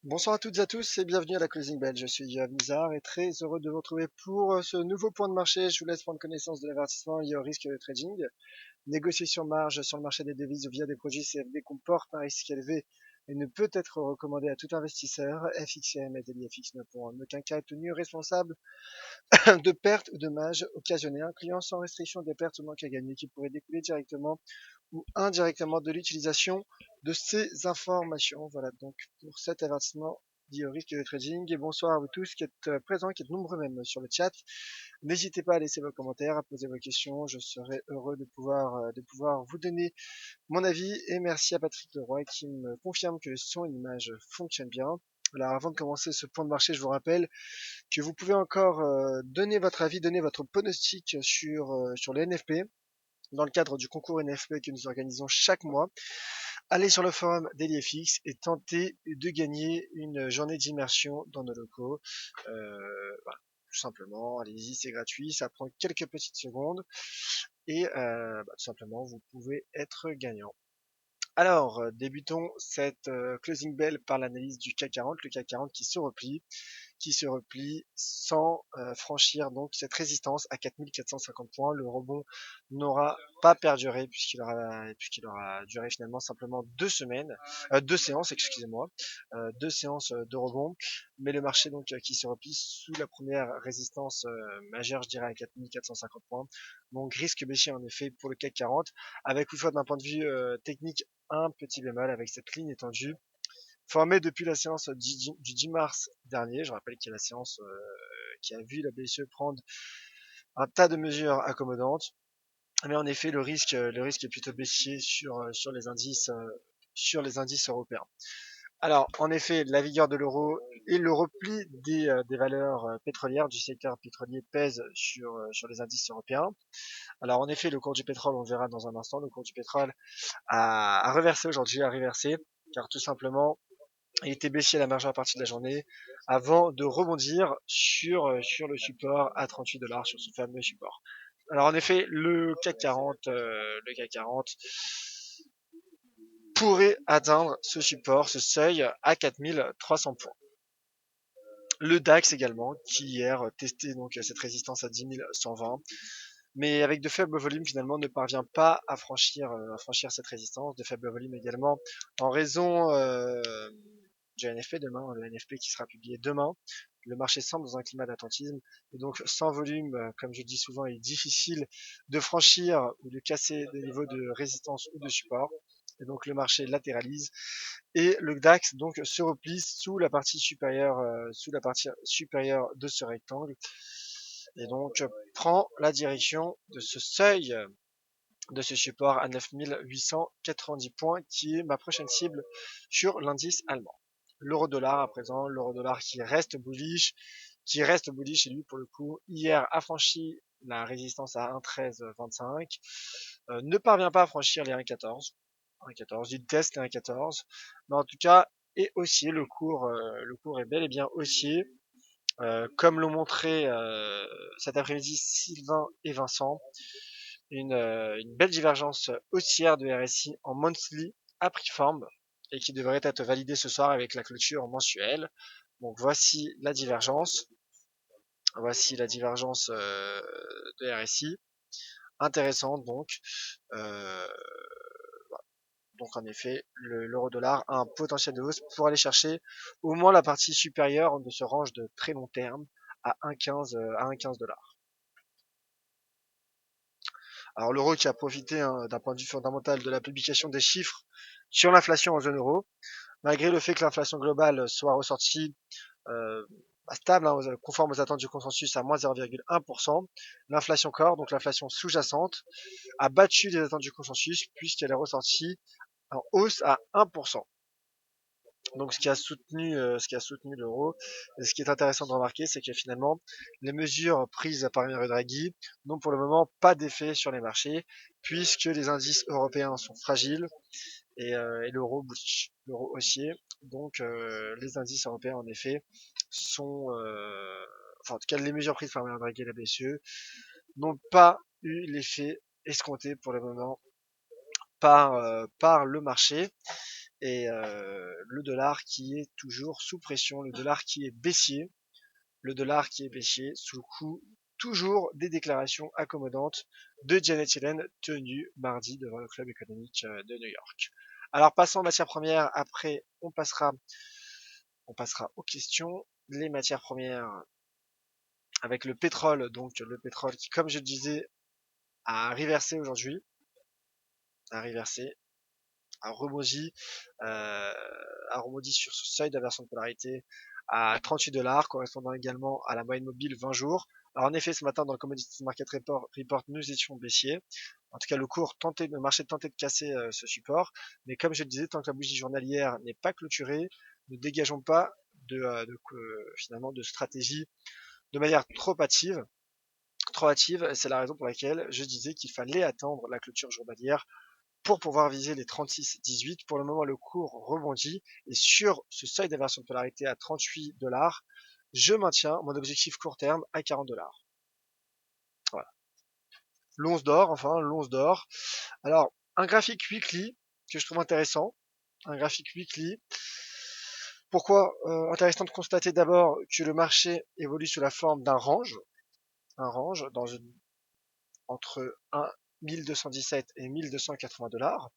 Bonsoir à toutes et à tous et bienvenue à la Closing Bell. Je suis Yoav Nizar et très heureux de vous retrouver pour ce nouveau point de marché. Je vous laisse prendre connaissance de l'avertissement lié au risque de trading. Négocier sur marge sur le marché des devises ou via des produits CFD comporte un risque élevé et ne peut être recommandé à tout investisseur. FXM et DLFX ne pourront en aucun cas être tenus responsables de pertes ou dommages occasionnés à un client sans restriction des pertes ou manques à gagner qui pourraient découler directement ou indirectement de l'utilisation de ces informations. Voilà donc pour cet avertissement lié au risque de trading. Et bonsoir à vous tous qui êtes présents, qui êtes nombreux même sur le chat. N'hésitez pas à laisser vos commentaires, à poser vos questions. Je serai heureux de pouvoir vous donner mon avis. Et merci à Patrick Leroy qui me confirme que le son et l'image fonctionnent bien. Alors avant de commencer ce point de marché, je vous rappelle que vous pouvez encore donner votre avis, donner votre pronostic sur les NFP dans le cadre du concours NFP que nous organisons chaque mois. Allez sur le forum d'EliFX et tentez de gagner une journée d'immersion dans nos locaux. Voilà, tout simplement, allez-y, c'est gratuit, ça prend quelques petites secondes et tout simplement, vous pouvez être gagnant. Alors, débutons cette closing bell par l'analyse du CAC 40, le CAC 40 qui se replie sans franchir donc cette résistance à 4450 points. Le rebond n'aura pas perduré puisqu'il aura duré finalement simplement 2 semaines, 2 séances, excusez-moi, 2 séances de rebond. Mais le marché donc qui se replie sous la première résistance majeure, je dirais à 4450 points. Donc risque baissier en effet pour le CAC 40, avec toutefois d'un point de vue technique un petit bémol avec cette ligne étendue formé depuis la séance du 10 mars dernier. Je rappelle qu'il y a la séance qui a vu la BCE prendre un tas de mesures accommodantes. Mais en effet, le risque est plutôt baissier sur les indices européens. Alors, en effet, la vigueur de l'euro et le repli des valeurs pétrolières du secteur pétrolier pèsent sur les indices européens. Alors, en effet, le cours du pétrole, on verra dans un instant, le cours du pétrole a reversé aujourd'hui, a reversé, car tout simplement, il était baissier la majeure partie de la journée avant de rebondir sur le support à 38 dollars, sur ce fameux support. Alors en effet, le CAC 40 pourrait atteindre ce support, ce seuil à 4300 points. Le DAX également, qui hier testait donc cette résistance à 10 120, mais avec de faibles volumes finalement ne parvient pas à franchir cette résistance. De faibles volumes également en raison du NFP demain, le NFP qui sera publié demain. Le marché semble dans un climat d'attentisme et donc sans volume, comme je dis souvent, il est difficile de franchir ou de casser des niveaux de résistance ou de support. Et donc le marché latéralise et le DAX donc se replie sous la partie supérieure de ce rectangle et donc prend la direction de ce seuil, de ce support à 9890 points qui est ma prochaine cible sur l'indice allemand. L'euro-dollar à présent, l'euro-dollar qui reste bullish et lui pour le coup hier a franchi la résistance à 1,1325, ne parvient pas à franchir les 1,14. 1,14, il teste les 1,14, mais en tout cas est haussier, le cours est bel et bien haussier, comme l'ont montré cet après-midi Sylvain et Vincent, une belle divergence haussière de RSI en monthly a pris forme et qui devrait être validée ce soir avec la clôture mensuelle. Donc voici la divergence de RSI, intéressante donc. Euh, donc en effet, l'euro-dollar a un potentiel de hausse pour aller chercher au moins la partie supérieure de ce range de très long terme à 1,15 dollars. Alors l'euro qui a profité d'un point de vue fondamental de la publication des chiffres sur l'inflation en zone euro, malgré le fait que l'inflation globale soit ressortie euh, stable, conforme aux attentes du consensus à moins 0,1%, l'inflation core, donc l'inflation sous-jacente, a battu les attentes du consensus puisqu'elle est ressortie en hausse à 1%. Donc ce qui a soutenu l'euro. Et ce qui est intéressant de remarquer, c'est que finalement, les mesures prises par Mario Draghi n'ont pour le moment pas d'effet sur les marchés, puisque les indices européens sont fragiles et l'euro bullish, l'euro haussier. Donc les indices européens, en effet, enfin en tout cas les mesures prises par Mario Draghi et la BCE n'ont pas eu l'effet escompté pour le moment par le marché. et le dollar qui est toujours sous pression, le dollar qui est baissier, sous le coup toujours des déclarations accommodantes de Janet Yellen tenues mardi devant le club économique de New York. Alors passons aux matières premières, après on passera aux questions. Les matières premières avec le pétrole, donc le pétrole qui, comme je le disais, a reversé aujourd'hui, a rebondi, euh, a rebondi sur ce seuil d'inversion de polarité à 38 $, correspondant également à la moyenne mobile 20 jours. Alors en effet, ce matin dans le Commodity Market Report, nous étions baissiers. En tout cas, le marché tentait de casser ce support, mais comme je le disais, tant que la bougie journalière n'est pas clôturée, ne dégageons pas finalement de stratégie de manière trop hâtive. C'est la raison pour laquelle je disais qu'il fallait attendre la clôture journalière pour pouvoir viser les 36,18. Pour le moment, le cours rebondit et sur ce seuil d'inversion de polarité à 38 $, je maintiens mon objectif court terme à 40 $. Voilà. L'once d'or. Alors, un graphique weekly que je trouve intéressant. Un graphique weekly. Pourquoi intéressant de constater d'abord que le marché évolue sous la forme d'un range. Entre 1217 et 1280 $.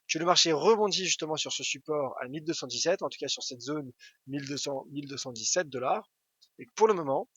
Que le marché rebondit justement sur ce support à 1217, en tout cas sur cette zone 1217 $, et que pour le moment,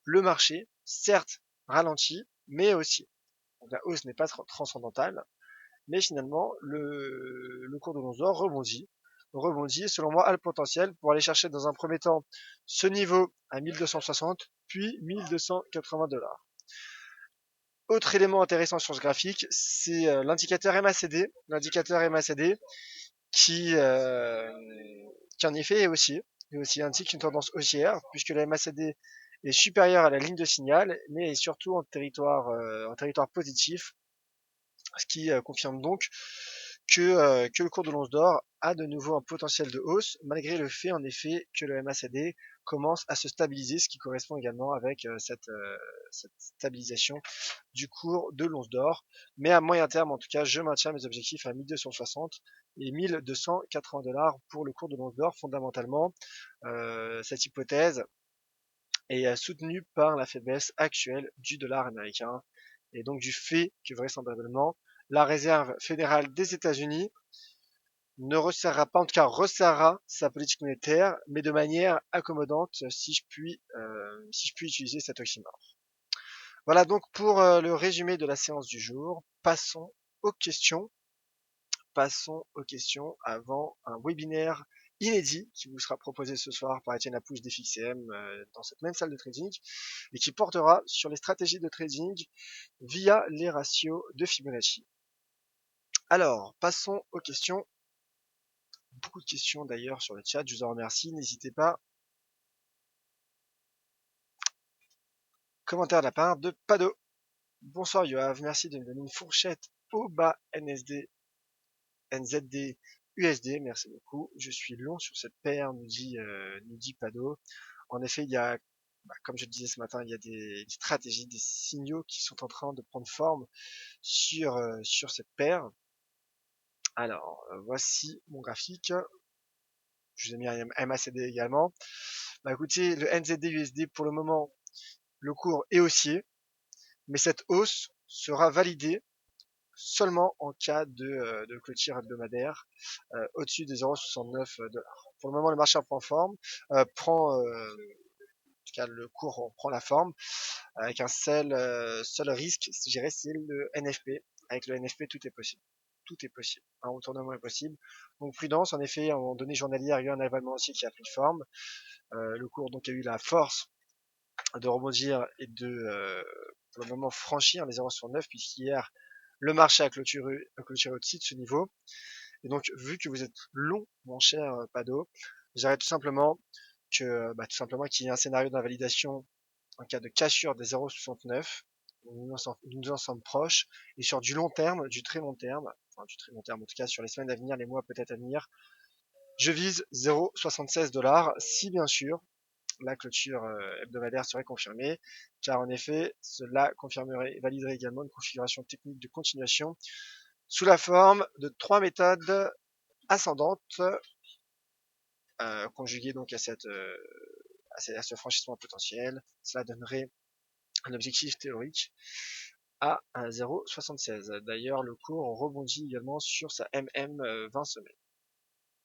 le marché, certes, ralentit, mais aussi, donc la hausse n'est pas transcendantale, mais finalement, le cours de l'once d'or rebondit, et selon moi, a le potentiel pour aller chercher dans un premier temps ce niveau à 1260, puis 1280 $. Autre élément intéressant sur ce graphique, c'est l'indicateur MACD. L'indicateur MACD qui, en effet est aussi indique une tendance haussière, puisque la MACD est supérieure à la ligne de signal, mais est surtout en territoire positif, ce qui confirme donc que le cours de l'once d'or a de nouveau un potentiel de hausse, malgré le fait en effet que le MACD commence à se stabiliser, ce qui correspond également avec cette stabilisation du cours de l'once d'or. Mais à moyen terme, en tout cas, je maintiens mes objectifs à 1260 et 1280 $ pour le cours de l'once d'or. Fondamentalement, cette hypothèse est soutenue par la faiblesse actuelle du dollar américain et donc du fait que vraisemblablement la Réserve fédérale des États-Unis ne resserrera pas, en tout cas resserrera sa politique monétaire, mais de manière accommodante, si je puis utiliser cet oxymore. Voilà donc pour le résumé de la séance du jour. Passons aux questions. Avant un webinaire inédit qui vous sera proposé ce soir par Étienne Lapouche d'FXCM dans cette même salle de trading et qui portera sur les stratégies de trading via les ratios de Fibonacci. Alors, passons aux questions. Beaucoup de questions d'ailleurs sur le chat, je vous en remercie, n'hésitez pas. Commentaire de la part de Pado. Bonsoir Yoav, merci de me donner une fourchette au bas NZD USD, merci beaucoup. Je suis long sur cette paire, nous dit Pado. En effet, il y a, comme je le disais ce matin, il y a des stratégies, des signaux qui sont en train de prendre forme sur cette paire. Alors, voici mon graphique. Je vous ai mis un MACD également. Écoutez, le NZD USD, pour le moment, le cours est haussier, mais cette hausse sera validée seulement en cas de clôture hebdomadaire au-dessus des 0,69 $. Pour le moment, le marché prend forme, en tout cas le cours prend la forme, avec un seul risque, je dirais, c'est le NFP. Avec le NFP, tout est possible. Tout est possible. Un retournement est possible. Donc prudence, en effet, à un moment donné journalier, il y a eu un avalement aussi qui a pris forme. Le cours donc a eu la force de rebondir et de, pour le moment, franchir les 0,69, puisqu'hier, le marché a clôturé au-dessus de ce niveau. Et donc, vu que vous êtes long, mon cher Pado, j'arrête tout simplement qu'il y ait un scénario d'invalidation en cas de cassure des 0,69. Nous en sommes proches. Et sur du long terme, du très long terme, en tout cas sur les semaines à venir, les mois peut-être à venir, je vise 0,76 $, si bien sûr la clôture hebdomadaire serait confirmée, car en effet, cela validerait également une configuration technique de continuation sous la forme de trois méthodes ascendante, conjuguée donc à ce franchissement potentiel. Cela donnerait un objectif théorique à 0,76. D'ailleurs, le cours rebondit également sur sa MM 20 semaines,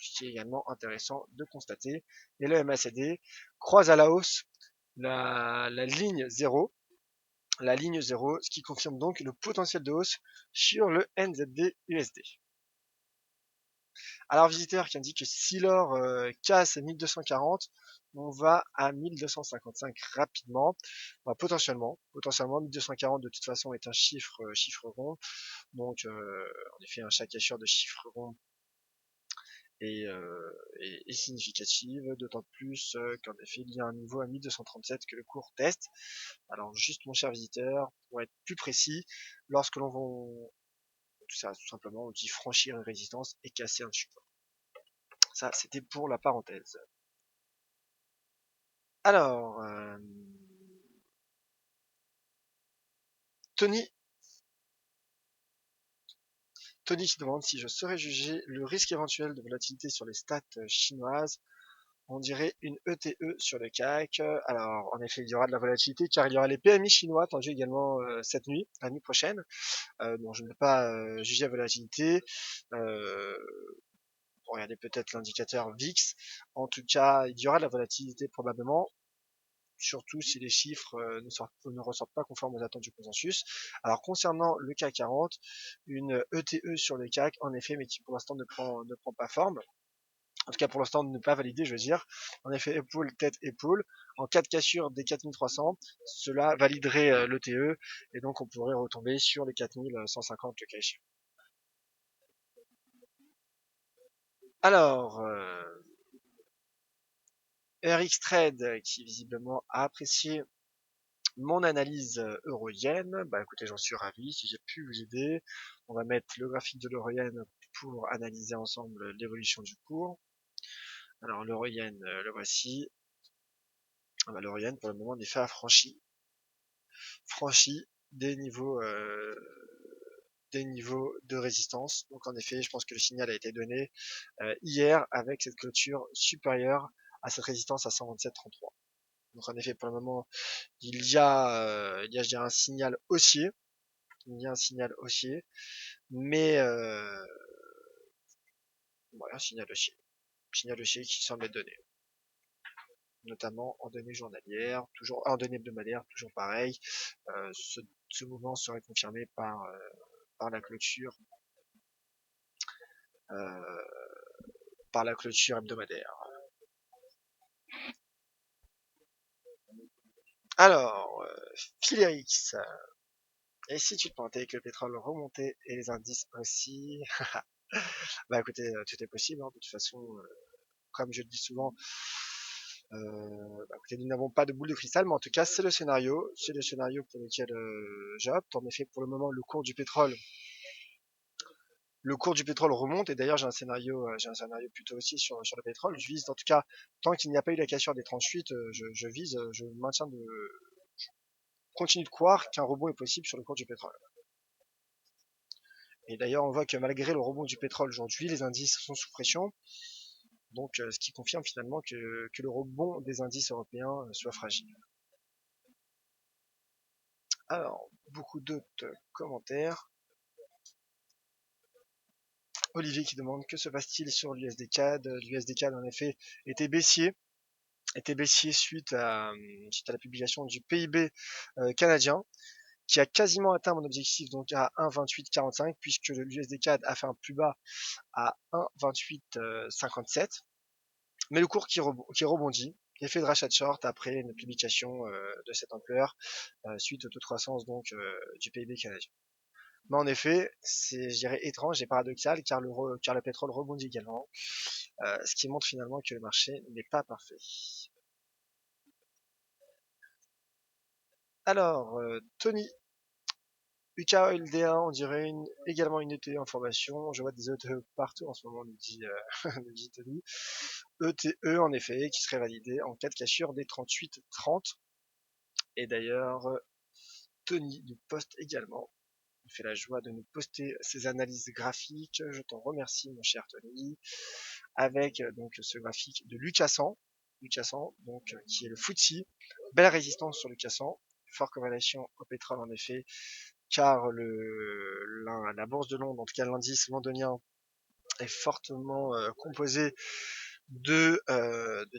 ce qui est également intéressant de constater. Et le MACD croise à la hausse la ligne 0, ce qui confirme donc le potentiel de hausse sur le NZD USD. Alors visiteur qui indique que si l'or casse 1240, on va à 1255 rapidement. Enfin, potentiellement 1240 de toute façon est un chiffre rond, donc en effet chaque cacheur de chiffre rond est, significative, d'autant plus qu'en effet il y a un niveau à 1237 que le cours teste. Alors juste mon cher visiteur, pour être plus précis, lorsque l'on va tout ça tout simplement on dit franchir une résistance et casser un support. Ça c'était pour la parenthèse. Alors, Tony, Tony qui demande si je saurais juger le risque éventuel de volatilité sur les stats chinoises. On dirait une ETE sur le CAC. Alors, en effet, il y aura de la volatilité car il y aura les PMI chinois attendus également cette nuit, la nuit prochaine. Donc, je ne vais pas juger la volatilité. Euh, Regardez peut-être l'indicateur VIX. En tout cas, il y aura de la volatilité probablement, surtout si les chiffres ne ressortent pas conformes aux attentes du consensus. Alors concernant le CAC 40, une ETE sur le CAC, en effet, mais qui pour l'instant ne prend pas forme. En tout cas, pour l'instant, ne pas validé, je veux dire. En effet, épaule, tête, épaule. En cas de cassure des 4300, cela validerait l'ETE, et donc on pourrait retomber sur les 4150 le cas échéant. Alors, RX Trade, qui visiblement a apprécié mon analyse euro-yen, bah écoutez, j'en suis ravi, si j'ai pu vous aider. On va mettre le graphique de l'euro-yen pour analyser ensemble l'évolution du cours. Alors l'euro-yen, le voici. Ah bah, l'euro-yen pour le moment en effet a franchi des niveaux de résistance. Donc en effet, je pense que le signal a été donné hier avec cette clôture supérieure à cette résistance à 127,33. Donc en effet, pour le moment, je dirais, un signal haussier. Il y a un signal haussier, mais voilà, signal haussier qui semble être donné, notamment en données journalières, toujours en données hebdomadaires, toujours pareil. Ce mouvement serait confirmé par la clôture, euh, par la clôture hebdomadaire. Alors, Philérix, et si tu te pensais que le pétrole remontait et les indices aussi? Bah écoutez, tout est possible, hein, de toute façon, comme je le dis souvent, bah, écoutez, nous n'avons pas de boule de cristal, mais en tout cas, c'est le scénario pour lequel j'opte. En effet, pour le moment, le cours du pétrole remonte, et d'ailleurs, j'ai un scénario plutôt aussi sur le pétrole. Je vise, en tout cas, tant qu'il n'y a pas eu la cassure des 38, je vise, je maintiens continue de croire qu'un rebond est possible sur le cours du pétrole. Et d'ailleurs, on voit que malgré le rebond du pétrole aujourd'hui, les indices sont sous pression. Donc, ce qui confirme finalement que le rebond des indices européens soit fragile. Alors, beaucoup d'autres commentaires. Olivier qui demande que se passe-t-il sur l'USD-CAD. L'USD-CAD en effet était baissier suite à la publication du PIB canadien, qui a quasiment atteint mon objectif, donc à 1,2845, puisque le l'USD-CAD a fait un plus bas à 1,2857. Mais le cours qui rebondit, effet de rachat de short après une publication de cette ampleur, suite au taux de croissance donc du PIB canadien. Mais en effet, c'est, je dirais, étrange et paradoxal car le pétrole rebondit également, ce qui montre finalement que le marché n'est pas parfait. Alors, Tony, UKLD1, on dirait également une ETE en formation. Je vois des ETE partout en ce moment, nous dit, nous dit Tony. ETE, en effet, qui serait validé en cas de cassure des 38-30. Et d'ailleurs, Tony nous poste également nous fait la joie de nous poster ses analyses graphiques. Je t'en remercie, mon cher Tony, avec donc ce graphique de Lucassan, donc qui est le FTSE. Belle résistance sur Lucassan, forte corrélation au pétrole en effet, car la bourse de Londres, en tout cas l'indice londonien, est fortement composé de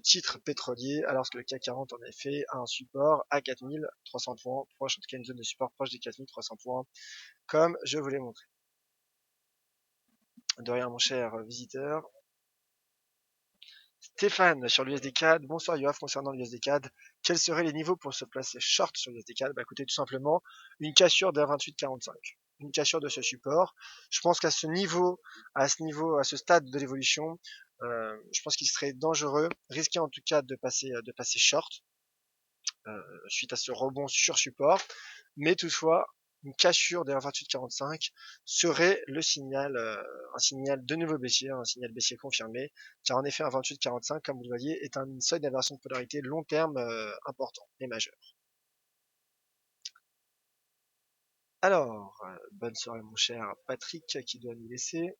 titres pétroliers, alors que le CAC 40 en effet a un support à 4300 points, proche, en tout cas une zone de support proche des 4300 points, comme je vous l'ai montré. De rien, mon cher visiteur. Stéphane sur l'USD CAD. Bonsoir Yoav, concernant l'USD CAD, quels seraient les niveaux pour se placer short sur l'USD CAD? Bah écoutez, tout simplement une cassure de 28,45. Une cassure de ce support. Je pense qu'à ce niveau, à ce stade de l'évolution, je pense qu'il serait dangereux, risqué en tout cas de passer short suite à ce rebond sur support. Mais toutefois, une cassure des 1,2845 serait le signal, un signal de nouveau baissier, un signal baissier confirmé, car en effet un 2845, comme vous le voyez, est un seuil d'inversion de polarité long terme important et majeur. Alors, bonne soirée mon cher Patrick qui doit nous laisser.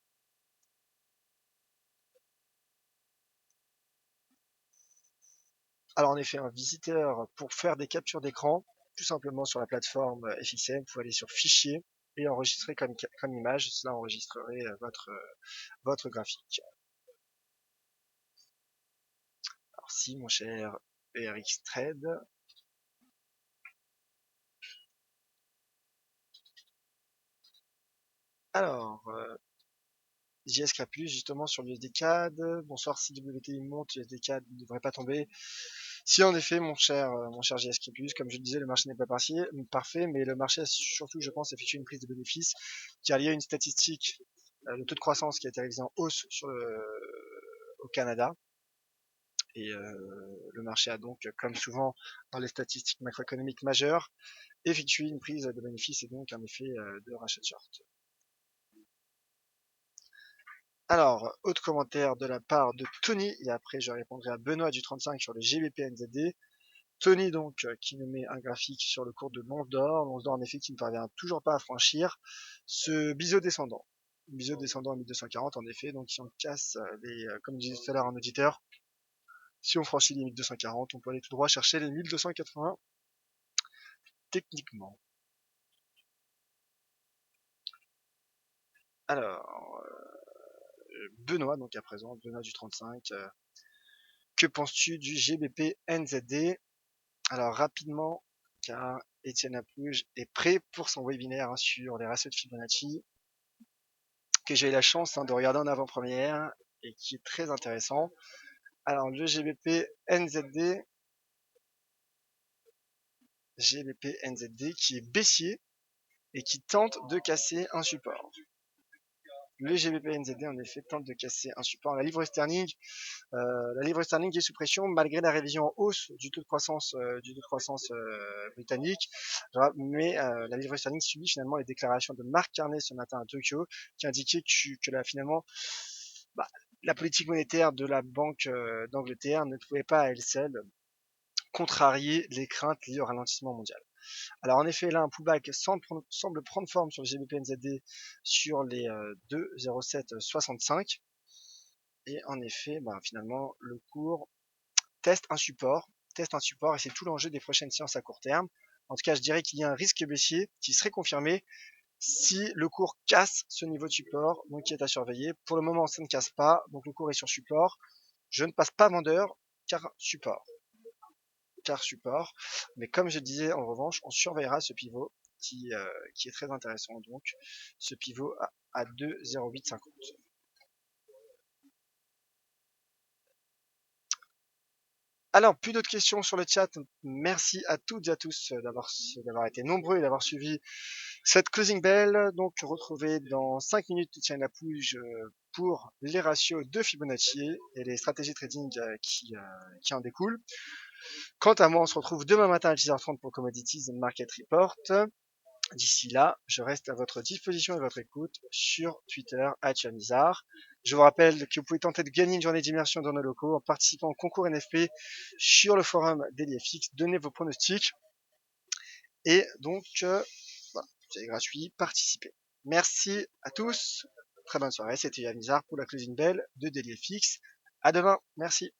Alors en effet, un visiteur pour faire des captures d'écran, tout simplement sur la plateforme FXM, vous pouvez aller sur Fichier et enregistrer comme image, cela enregistrerait votre graphique. Alors si mon cher ERX Trade, alors JS Crapulus justement sur l'USD CAD, bonsoir, si WTI monte, l'USD CAD ne devrait pas tomber. Si en effet mon cher JS Crapulus, comme je le disais, le marché n'est pas parfait, mais le marché a surtout, je pense, effectué une prise de bénéfice, car il y a une statistique, le taux de croissance qui a été révisé en hausse au Canada, et le marché a donc, comme souvent dans les statistiques macroéconomiques majeures, effectué une prise de bénéfice et donc un effet de rachat de short. Alors, autre commentaire de la part de Tony, et après je répondrai à Benoît du 35 sur le GBP NZD. Tony donc qui nous met un graphique sur le cours de l'once d'or en effet qui ne parvient toujours pas à franchir ce biseau descendant. Biseau descendant à 1240 en effet, donc si on casse comme disait tout à l'heure un auditeur, si on franchit les 1240, on peut aller tout droit chercher les 1280 techniquement. Alors, Benoît, donc à présent, Benoît du 35, que penses-tu du GBP NZD? Alors rapidement, car Étienne Lapouge est prêt pour son webinaire sur les ratios de Fibonacci, que j'ai eu la chance de regarder en avant-première et qui est très intéressant. Alors le GBP NZD qui est baissier et qui tente de casser un support. Le GBP NZD en effet tente de casser un support. La livre sterling est sous pression malgré la révision en hausse du taux de croissance britannique, mais la livre sterling subit finalement les déclarations de Mark Carney ce matin à Tokyo, qui indiquait que finalement la politique monétaire de la Banque d'Angleterre ne pouvait pas à elle seule contrarier les craintes liées au ralentissement mondial. Alors en effet, là, un pullback semble prendre forme sur le GBP/NZD sur les 2,0765. Et en effet, finalement, le cours teste un support, et c'est tout l'enjeu des prochaines séances à court terme. En tout cas, je dirais qu'il y a un risque baissier qui serait confirmé si le cours casse ce niveau de support, donc qui est à surveiller. Pour le moment, ça ne casse pas, donc le cours est sur support. Je ne passe pas vendeur, car support. Mais comme je disais, en revanche, on surveillera ce pivot qui est très intéressant, donc ce pivot à 2,0850. Alors, plus d'autres questions sur le chat. Merci à toutes et à tous d'avoir été nombreux et d'avoir suivi cette closing bell. Donc, retrouvez dans 5 minutes Étienne Lapouge pour les ratios de Fibonacci et les stratégies trading qui en découlent. Quant à moi, on se retrouve demain matin à 10h30 pour Commodities Market Report. D'ici là, je reste à votre disposition et votre écoute sur Twitter @chamizar. Je vous rappelle que vous pouvez tenter de gagner une journée d'immersion dans nos locaux en participant au concours NFP sur le forum d'EliFX. Donnez vos pronostics. Et donc, voilà, c'est gratuit, participez. Merci à tous, très bonne soirée, c'était Yann Nizar pour la Closing Bell de DailyFX. À demain, merci.